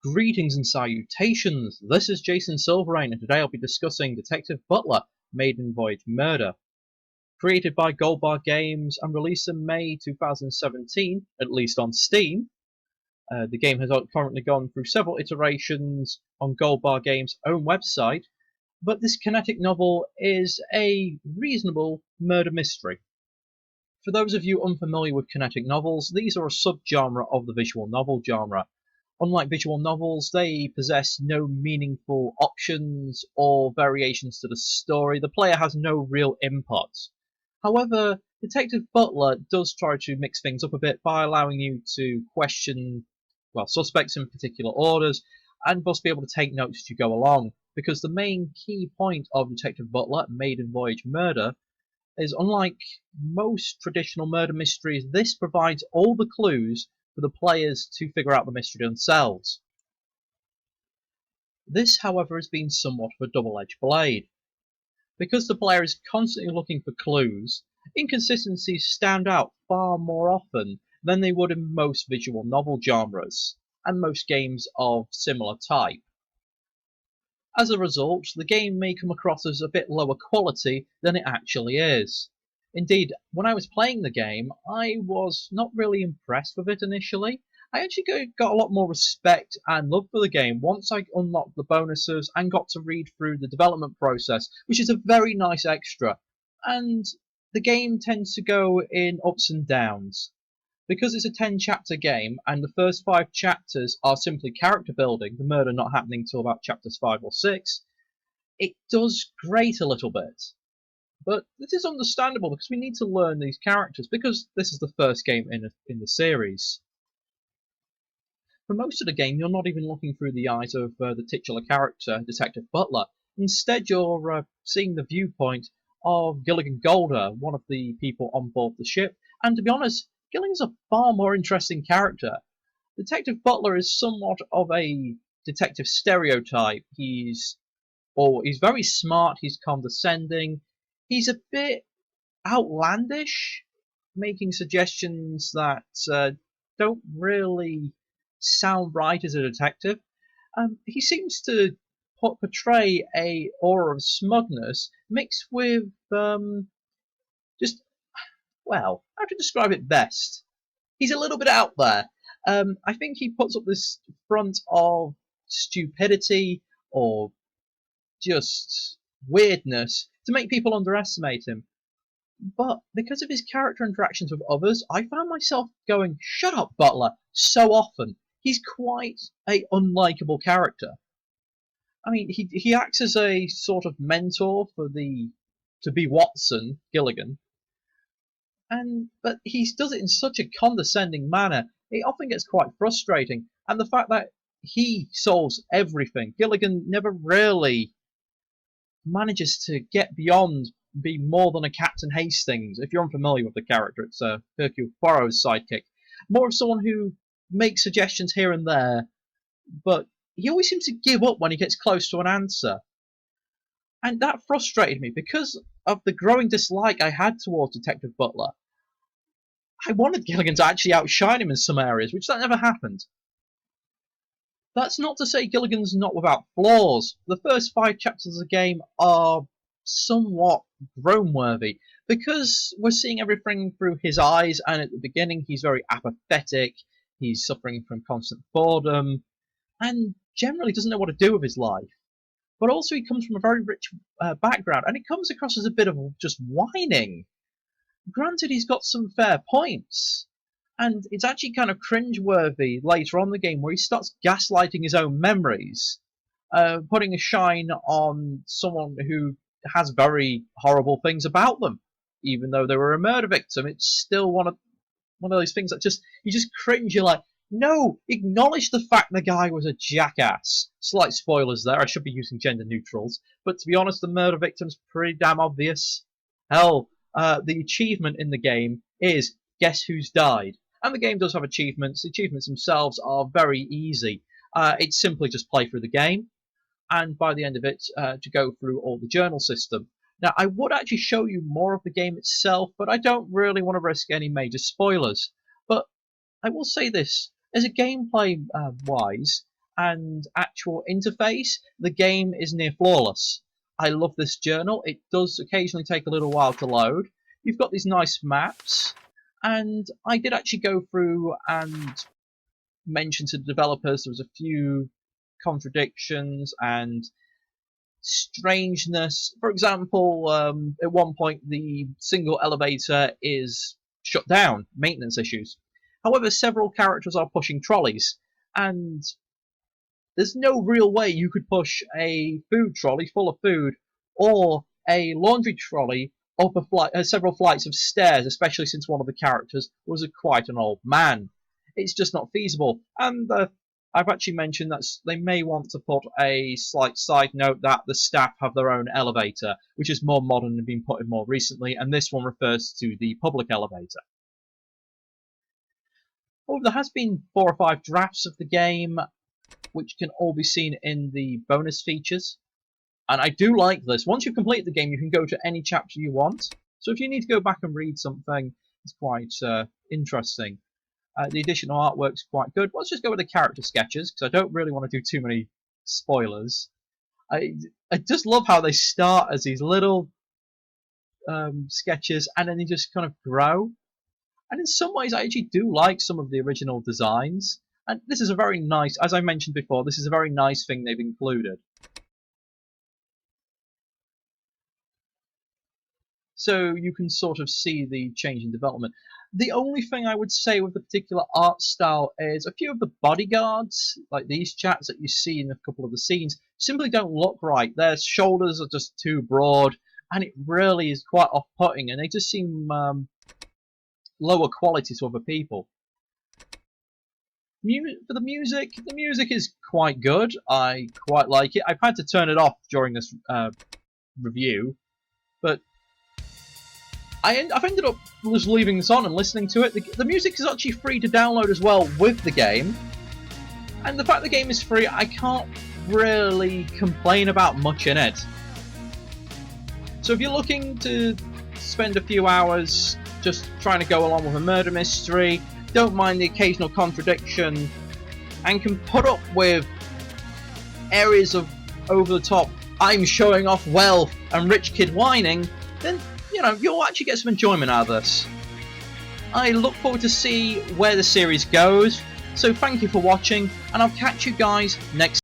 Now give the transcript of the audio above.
Greetings and salutations, this is Jason Silverain and today I'll be discussing Detective Butler, Maiden Voyage Murder. Created by Goldbar Games and released in May 2017, at least on Steam. The game has currently gone through several iterations on Goldbar Games' own website, but this Kinetic Novel is a reasonable murder mystery. For those of you unfamiliar with Kinetic Novels, these are a subgenre of the visual novel genre. Unlike visual novels, they possess no meaningful options or variations to the story. The player has no real input. However, Detective Butler does try to mix things up a bit by allowing you to question, suspects in particular orders, and thus be able to take notes as you go along. Because the main key point of Detective Butler, Maiden Voyage Murder, is unlike most traditional murder mysteries, this provides all the clues for the players to figure out the mystery themselves. This, however, has been somewhat of a double-edged blade. Because the player is constantly looking for clues, inconsistencies stand out far more often than they would in most visual novel genres, and most games of similar type. As a result, the game may come across as a bit lower quality than it actually is. Indeed, when I was playing the game, I was not really impressed with it initially. I actually got a lot more respect and love for the game once I unlocked the bonuses and got to read through the development process, which is a very nice extra. And the game tends to go in ups and downs. Because it's a 10-chapter game and the first 5 chapters are simply character building, the murder not happening till about chapters 5 or 6, it does grate a little bit. But this is understandable because we need to learn these characters because this is the first game in the series. For most of the game, you're not even looking through the eyes of the titular character, Detective Butler. Instead, you're seeing the viewpoint of Gilligan Goldar, one of the people on board the ship. And to be honest, Gilligan's a far more interesting character. Detective Butler is somewhat of a detective stereotype. He's very smart, he's condescending, he's a bit outlandish, making suggestions that don't really sound right as a detective. He seems to portray a aura of smugness mixed with how to describe it best? He's a little bit out there. I think he puts up this front of stupidity or just weirdness to make people underestimate him. But because of his character interactions with others, I found myself going, "Shut up, Butler," so often. He's quite a unlikable character. I mean, he acts as a sort of mentor for to be Watson, Gilligan, but he does it in such a condescending manner, it often gets quite frustrating. And the fact that he solves everything, Gilligan never really manages to get beyond be more than a Captain Hastings. If you're unfamiliar with the character, it's Hercule Poirot's sidekick. More of someone who makes suggestions here and there, but he always seems to give up when he gets close to an answer. And that frustrated me because of the growing dislike I had towards Detective Butler. I wanted Gilligan to actually outshine him in some areas, which that never happened. That's not to say Gilligan's not without flaws. The first 5 chapters of the game are somewhat groan-worthy, because we're seeing everything through his eyes, and at the beginning he's very apathetic, he's suffering from constant boredom, and generally doesn't know what to do with his life. But also he comes from a very rich background, and it comes across as a bit of just whining. Granted, he's got some fair points, and it's actually kind of cringe-worthy later on in the game where he starts gaslighting his own memories, putting a shine on someone who has very horrible things about them. Even though they were a murder victim, it's still one of those things that you just cringe. You're like, no, acknowledge the fact the guy was a jackass. Slight spoilers there, I should be using gender neutrals, but to be honest, the murder victim's pretty damn obvious. Hell, the achievement in the game is guess who's died. And the game does have achievements. The achievements themselves are very easy. It's simply just play through the game, and by the end of it, to go through all the journal system. Now, I would actually show you more of the game itself, but I don't really want to risk any major spoilers. But I will say this, as a gameplay wise, and actual interface, the game is near flawless. I love this journal. It does occasionally take a little while to load. You've got these nice maps, and I did actually go through and mention to the developers there was a few contradictions and strangeness. For example, at one point the single elevator is shut down, maintenance issues. However, several characters are pushing trolleys, and there's no real way you could push a food trolley full of food or a laundry trolley up several flights of stairs, especially since one of the characters was quite an old man. It's just not feasible. And I've actually mentioned that they may want to put a slight side note that the staff have their own elevator, which is more modern and been put in more recently, and this one refers to the public elevator. Well, there has been 4 or 5 drafts of the game, which can all be seen in the bonus features. And I do like this. Once you complete the game, you can go to any chapter you want. So if you need to go back and read something, it's quite interesting. The additional artwork's quite good. Let's just go with the character sketches, because I don't really want to do too many spoilers. I just love how they start as these little sketches, and then they just kind of grow. And in some ways, I actually do like some of the original designs. And this is a very nice, as I mentioned before, this is a very nice thing they've included. So you can sort of see the change in development. The only thing I would say with the particular art style is a few of the bodyguards, like these chaps that you see in a couple of the scenes, simply don't look right. Their shoulders are just too broad, and it really is quite off-putting, and they just seem lower quality to other people. For the music is quite good. I quite like it. I've had to turn it off during this review, but I've ended up just leaving this on and listening to it. The music is actually free to download as well with the game, and the fact the game is free, I can't really complain about much in it. So if you're looking to spend a few hours just trying to go along with a murder mystery, don't mind the occasional contradiction, and can put up with areas of over-the-top I'm showing off wealth and rich kid whining, then you'll actually get some enjoyment out of this. I look forward to see where the series goes, so thank you for watching, and I'll catch you guys next